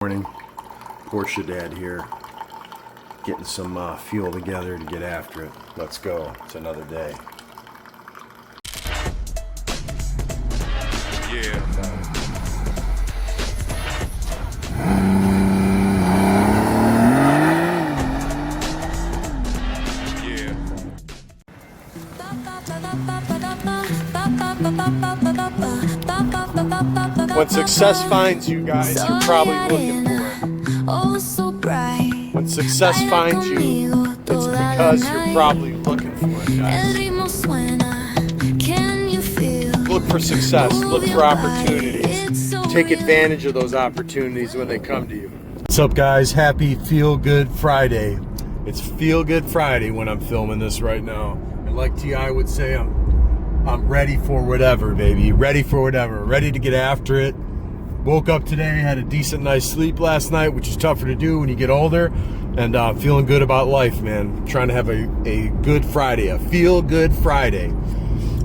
Morning, Porsche Dad here, getting some fuel together to get after it. Let's go. It's another day. Yeah. When success finds you guys, you're probably looking for it. When success finds you, it's because you're probably looking for it, guys. Look for success, look for opportunities. Take advantage of those opportunities when they come to you. What's up, guys? Happy Feel Good Friday. It's Feel Good Friday when I'm filming this right now. And like T.I. would say, I'm ready for whatever, baby. Ready for whatever. Ready to get after it. Woke up today, had a decent night's sleep last night, which is tougher to do when you get older. And feeling good about life, man. Trying to have a good Friday, a Feel Good Friday.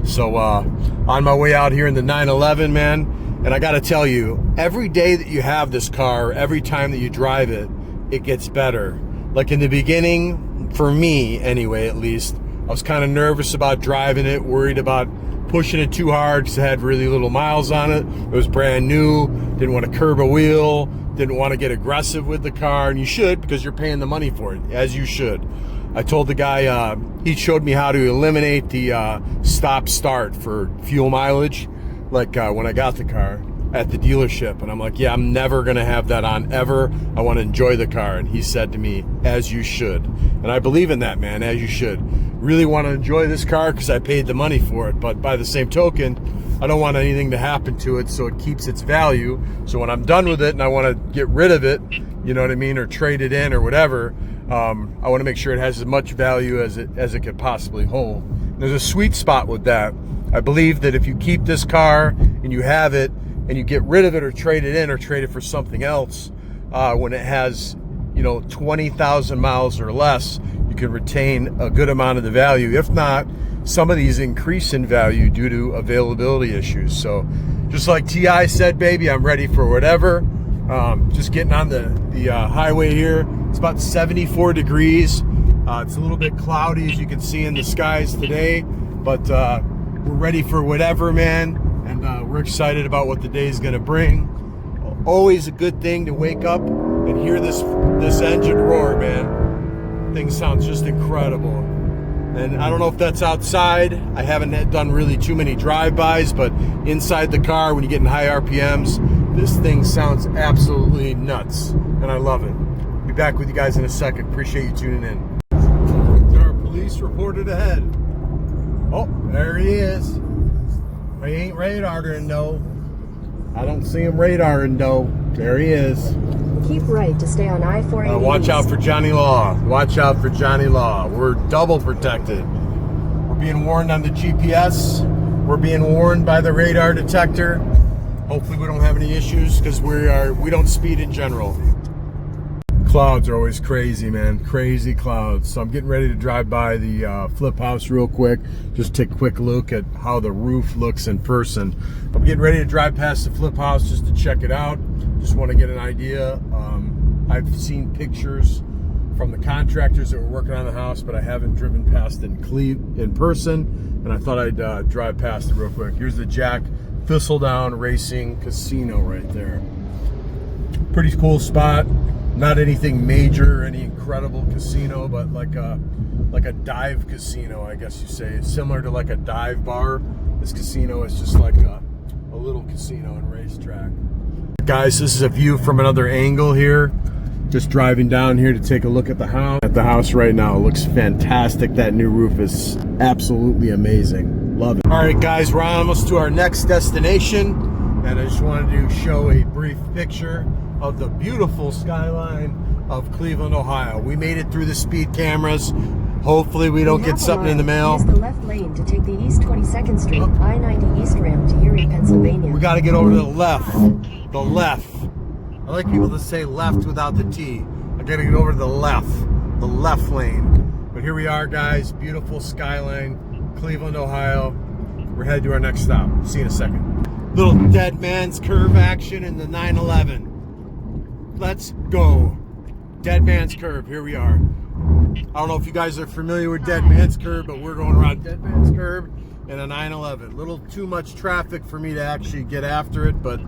So on my way out here in the 911, man. And I got to tell you, every day that you have this car, every time that you drive it, it gets better. Like in the beginning, for me anyway, at least, I was kind of nervous about driving it, worried about pushing it too hard because it had really little miles on it. It was brand new, didn't want to curb a wheel, didn't want to get aggressive with the car, and you should because you're paying the money for it, as you should. I told the guy, he showed me how to eliminate the stop-start for fuel mileage, like when I got the car at the dealership. And I'm like, yeah, I'm never going to have that on ever. I want to enjoy the car. And he said to me, as you should. And I believe in that, man, as you should. Really want to enjoy this car because I paid the money for it. But by the same token, I don't want anything to happen to it, so it keeps its value. So when I'm done with it and I want to get rid of it, you know what I mean, or trade it in or whatever, I want to make sure it has as much value as it could possibly hold. And there's a sweet spot with that. I believe that if you keep this car and you have it and you get rid of it or trade it in or trade it for something else, when it has, 20,000 miles or less, you can retain a good amount of the value. If not, some of these increase in value due to availability issues. So just like T.I. said, baby, I'm ready for whatever. Just getting on the highway here. It's about 74 degrees. It's a little bit cloudy, as you can see in the skies today, but we're ready for whatever, man. And we're excited about what the day is going to bring. Always a good thing to wake up and hear this engine roar, man. Thing sounds just incredible. And I don't know if that's outside. I haven't done really too many drive-bys, but inside the car, when you get in high RPMs, this thing sounds absolutely nuts. And I love it. Be back with you guys in a second. Appreciate you tuning in. There are police reported ahead. Oh, there he is. He ain't radaring, though. I don't see him radaring, though. There he is. Keep right to stay on I-480. Watch out for Johnny Law. Watch out for Johnny Law. We're double protected. We're being warned on the GPS. We're being warned by the radar detector. Hopefully we don't have any issues because we don't speed in general. Clouds are always crazy, man. Crazy clouds. So I'm getting ready to drive by the flip house real quick. Just take a quick look at how the roof looks in person. I'm getting ready to drive past the flip house just to check it out. Just want to get an idea. I've seen pictures from the contractors that were working on the house, but I haven't driven past it in person. And I thought I'd drive past it real quick. Here's the Jack Thistledown Racing Casino right there. Pretty cool spot. Not anything major, any incredible casino, but like a dive casino, I guess you say. It's similar to like a dive bar. This casino is just like a little casino and racetrack. Guys, this is a view from another angle here. Just driving down here to take a look at the house. At the house right now, it looks fantastic. That new roof is absolutely amazing. Love it. All right, guys, we're almost to our next destination, and I just wanted to show a brief picture of the beautiful skyline of Cleveland, Ohio. We made it through the speed camelras. Hopefully we don't get something in the mail. Use the left lane to take the East 22nd Street, I-90 East ramp to Erie, Pennsylvania. We got to get over to the left. The left. I like people to say left without the T. I got to get over to the left lane. But here we are, guys. Beautiful skyline, Cleveland, Ohio. We're headed to our next stop. See you in a second. Little dead man's curve action in the 911. Let's go. Dead Man's Curve, here we are. I don't know if you guys are familiar with Dead Man's Curve, but we're going around Dead Man's Curve in a 911. A little too much traffic for me to actually get after it, but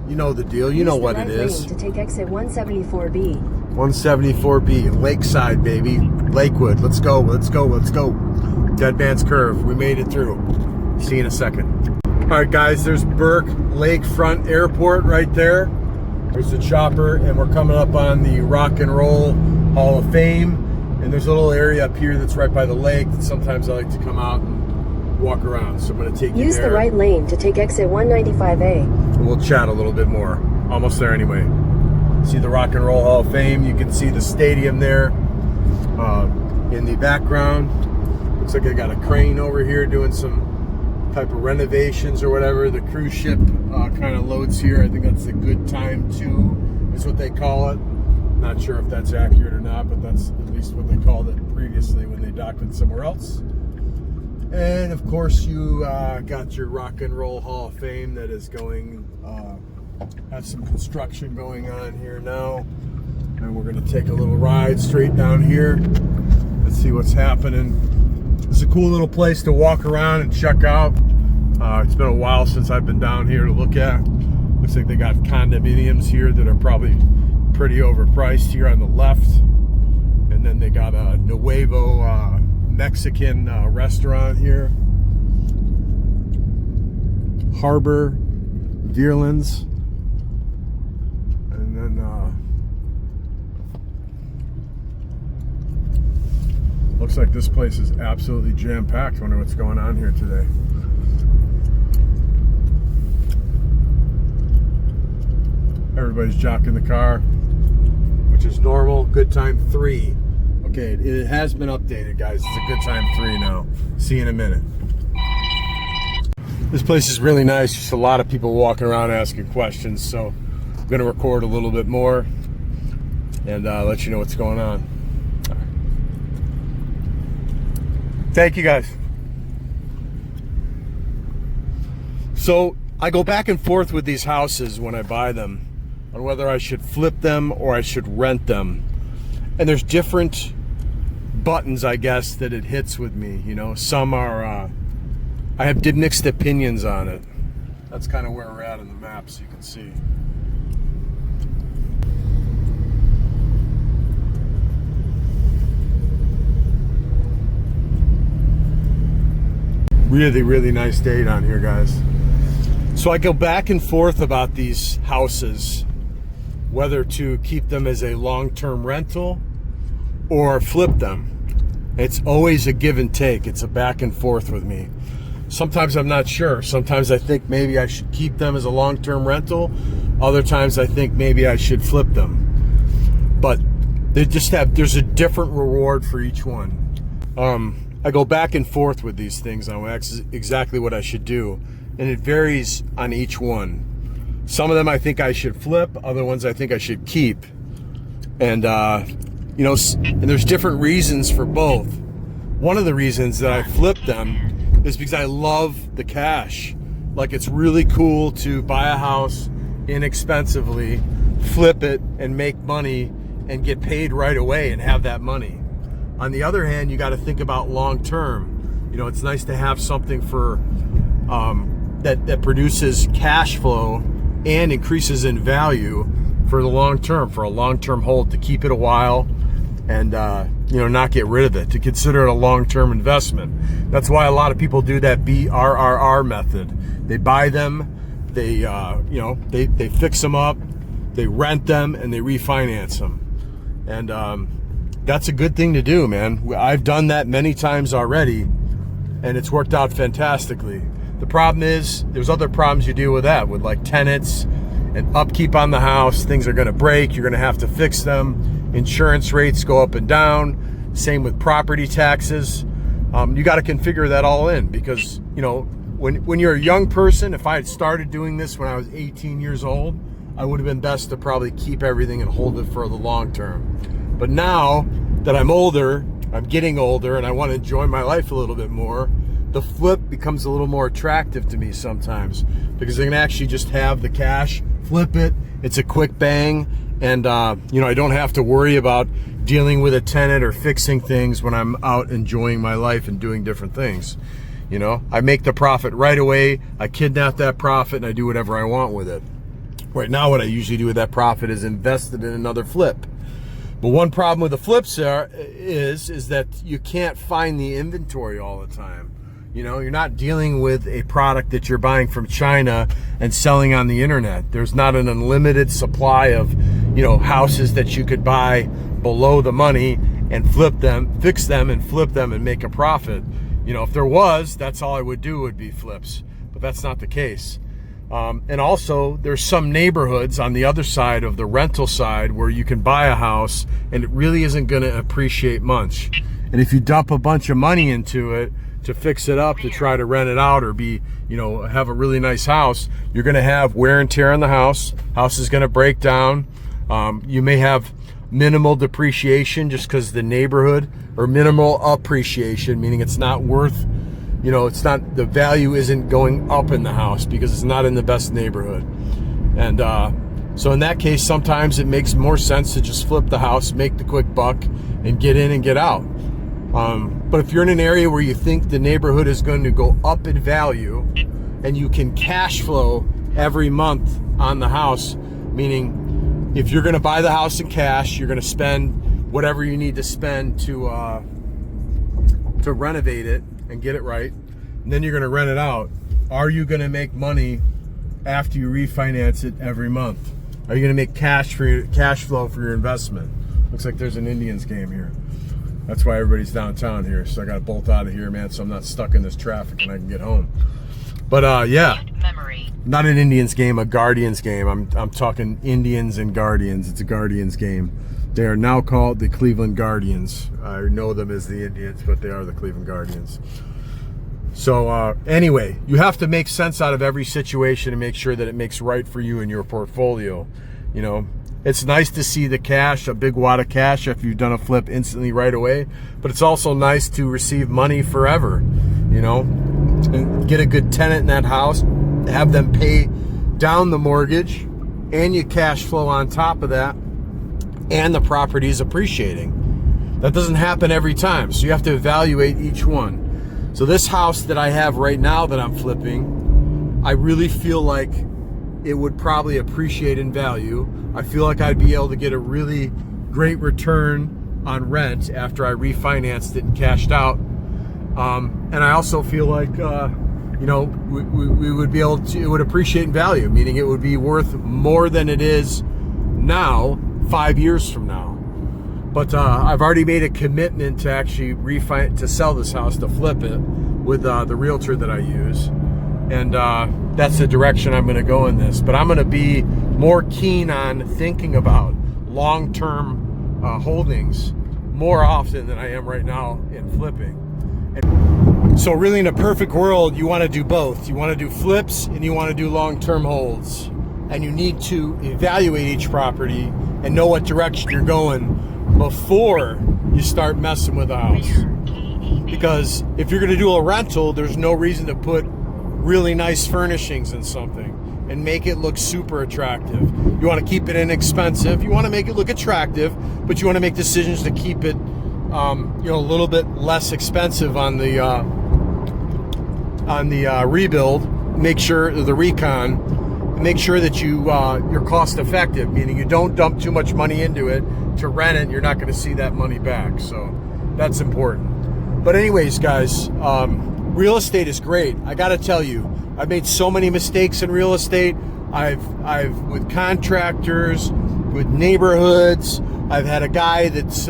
you know the deal. You know what it is. To take exit 174B. 174B, Lakeside, baby. Lakewood. Let's go, let's go, let's go. Dead Man's Curve. We made it through. See you in a second. All right, guys, there's Burke Lakefront Airport right there. There's the chopper, and we're coming up on the Rock and Roll Hall of Fame. And there's a little area up here that's right by the lake that sometimes I like to come out and walk around. So I'm going to take you there. Use the right lane to take exit 195A. And we'll chat a little bit more. Almost there anyway. See the Rock and Roll Hall of Fame. You can see the stadium there in the background. Looks like they got a crane over here doing some type of renovations or whatever. The cruise ship kind of loads here. I think that's the Good Time 2 is what they call it. Not sure if that's accurate or not, but that's at least what they called it previously when they docked it somewhere else. And of course you got your Rock and Roll Hall of Fame that is going, has some construction going on here now. And we're going to take a little ride straight down here. Let's see what's happening. It's a cool little place to walk around and check out. It's been a while since I've been down here to look at. Looks like they got condominiums here that are probably pretty overpriced here on the left. And then they got a Nuevo Mexican restaurant here. Harbor, Deerlands. And then looks like this place is absolutely jam-packed. Wonder what's going on here today. Everybody's jocking the car, which is normal. Good Time 3. Okay, it has been updated, guys. It's a Good Time 3 now. See you in a minute. This place is really nice. Just a lot of people walking around asking questions, so I'm going to record a little bit more and let you know what's going on. All right. Thank you, guys. So I go back and forth with these houses when I buy them on whether I should flip them or I should rent them. And there's different buttons, I guess, that it hits with me. You know, some are, I have mixed opinions on it. That's kind of where we're at in the map, so you can see. Really, really nice day down here, guys. So I go back and forth about these houses, whether to keep them as a long-term rental or flip them. It's always a give and take. It's a back and forth with me. Sometimes I'm not sure. Sometimes I think maybe I should keep them as a long-term rental. Other times I think maybe I should flip them. But they just have, there's a different reward for each one. I go back and forth with these things on exactly what I should do. And it varies on each one. Some of them I think I should flip. Other ones I think I should keep. And, you know, and there's different reasons for both. One of the reasons that I flip them is because I love the cash. Like, it's really cool to buy a house inexpensively, flip it, and make money and get paid right away and have that money. On the other hand, you got to think about long term. You know, it's nice to have something for that produces cash flow and increases in value for the long term, for a long term hold, to keep it a while and you know, not get rid of it, to consider it a long term investment. That's why a lot of people do that BRRR method. They buy them, they you know, they fix them up, they rent them, and they refinance them. And that's a good thing to do, man. I've done that many times already, and it's worked out fantastically. The problem is, there's other problems you deal with that, with like tenants and upkeep on the house. Things are gonna break, you're gonna have to fix them. Insurance rates go up and down. Same with property taxes. You gotta configure that all in, because, you know, when you're a young person, if I had started doing this when I was 18 years old, I would have been best to probably keep everything and hold it for the long term. But now that I'm older, I'm getting older, and I want to enjoy my life a little bit more, the flip becomes a little more attractive to me sometimes, because I can actually just have the cash, flip it, it's a quick bang, And you know, I don't have to worry about dealing with a tenant or fixing things when I'm out enjoying my life and doing different things. You know, I make the profit right away, I kidnap that profit, and I do whatever I want with it. Right now, what I usually do with that profit is invest it in another flip. But one problem with the flips is that you can't find the inventory all the time. You know, you're not dealing with a product that you're buying from China and selling on the internet. There's not an unlimited supply of, you know, houses that you could buy below the money and flip them, fix them and flip them and make a profit. You know, if there was, that's all I would do would be flips, but that's not the case. And also, there's some neighborhoods on the other side of the rental side where you can buy a house and it really isn't going to appreciate much. And if you dump a bunch of money into it to fix it up, to try to rent it out or be, you know, have a really nice house, you're going to have wear and tear on the house. House is going to break down. You may have minimal depreciation just because the neighborhood, or minimal appreciation, meaning it's not worth, you know, it's not, the value isn't going up in the house because it's not in the best neighborhood. And so in that case, sometimes it makes more sense to just flip the house, make the quick buck, and get in and get out. But if you're in an area where you think the neighborhood is going to go up in value and you can cash flow every month on the house, meaning if you're going to buy the house in cash, you're going to spend whatever you need to spend to renovate it and get it right, and then you're going to rent it out. Are you going to make money after you refinance it every month? Are you going to make cash flow for your investment? Looks like there's an Indians game here. That's why everybody's downtown here. So I got to bolt out of here, man, so I'm not stuck in this traffic and I can get home. But yeah, not an Indians game, a Guardians game. I'm talking Indians and Guardians. It's a Guardians game. They are now called the Cleveland Guardians. I know them as the Indians, but they are the Cleveland Guardians. So anyway, you have to make sense out of every situation and make sure that it makes right for you and your portfolio. You know, it's nice to see the cash, a big wad of cash if you've done a flip instantly right away, but it's also nice to receive money forever, you know, and get a good tenant in that house, have them pay down the mortgage, and you cash flow on top of that, and the property is appreciating. That doesn't happen every time, so you have to evaluate each one. So this house that I have right now that I'm flipping, I really feel like it would probably appreciate in value. I feel like I'd be able to get a really great return on rent after I refinanced it and cashed out. And I also feel like, you know, we would be able to, it would appreciate in value, meaning it would be worth more than it is now 5 years from now. But I've already made a commitment to actually to sell this house, to flip it with the realtor that I use. And that's the direction I'm going to go in this. But I'm going to be more keen on thinking about long-term holdings more often than I am right now in flipping. And so really, in a perfect world, you want to do both. You want to do flips and you want to do long-term holds. And you need to evaluate each property and know what direction you're going before you start messing with a house. Because if you're going to do a rental, there's no reason to put really nice furnishings in something and make it look super attractive. You want to keep it inexpensive. You want to make it look attractive, but you want to make decisions to keep it, you know, a little bit less expensive on the rebuild. Make sure the recon. Make sure that you're cost effective, meaning you don't dump too much money into it to rent it, and you're not going to see that money back. So that's important. But anyways, guys, real estate is great. I got to tell you, I've made so many mistakes in real estate. I've with contractors, with neighborhoods. I've had a guy that's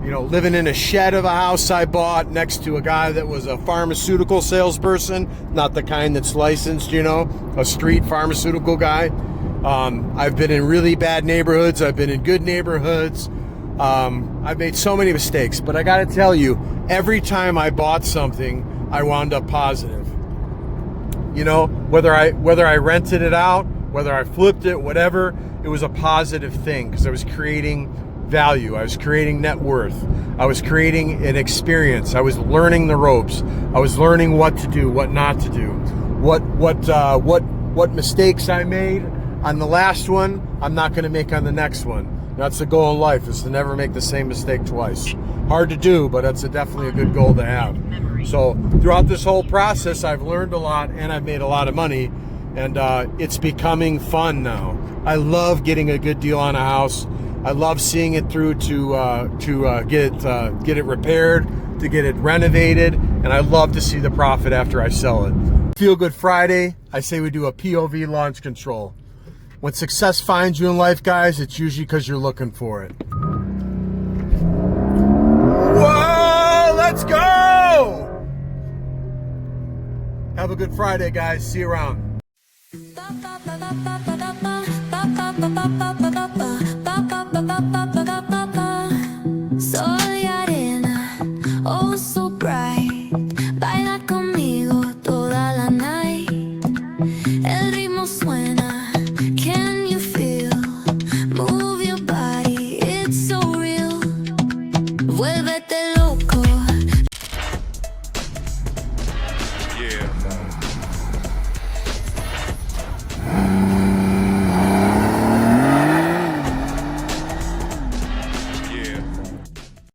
you know, living in a shed of a house I bought next to a guy that was a pharmaceutical salesperson, not the kind that's licensed, you know, a street pharmaceutical guy. I've been in really bad neighborhoods. I've been in good neighborhoods. I've made so many mistakes, but I got to tell you, every time I bought something, I wound up positive. You know, whether I rented it out, whether I flipped it, whatever, it was a positive thing because I was creating value. I was creating net worth. I was creating an experience. I was learning the ropes. I was learning what to do, what not to do, what mistakes I made. On the last one, I'm not going to make on the next one. That's the goal in life, is to never make the same mistake twice. Hard to do, but that's definitely a good goal to have. So throughout this whole process, I've learned a lot and I've made a lot of money, and it's becoming fun now. I love getting a good deal on a house. I love seeing it through to get it repaired, to get it renovated, and I love to see the profit after I sell it. Feel Good Friday, I say we do a POV launch control. When success finds you in life, guys, it's usually because you're looking for it. Whoa, let's go! Have a good Friday, guys. See you around. Sol y arena, oh so bright, baila conmigo toda la night. El ritmo suena, can you feel? Move your body, it's so real. Vuélvete loco.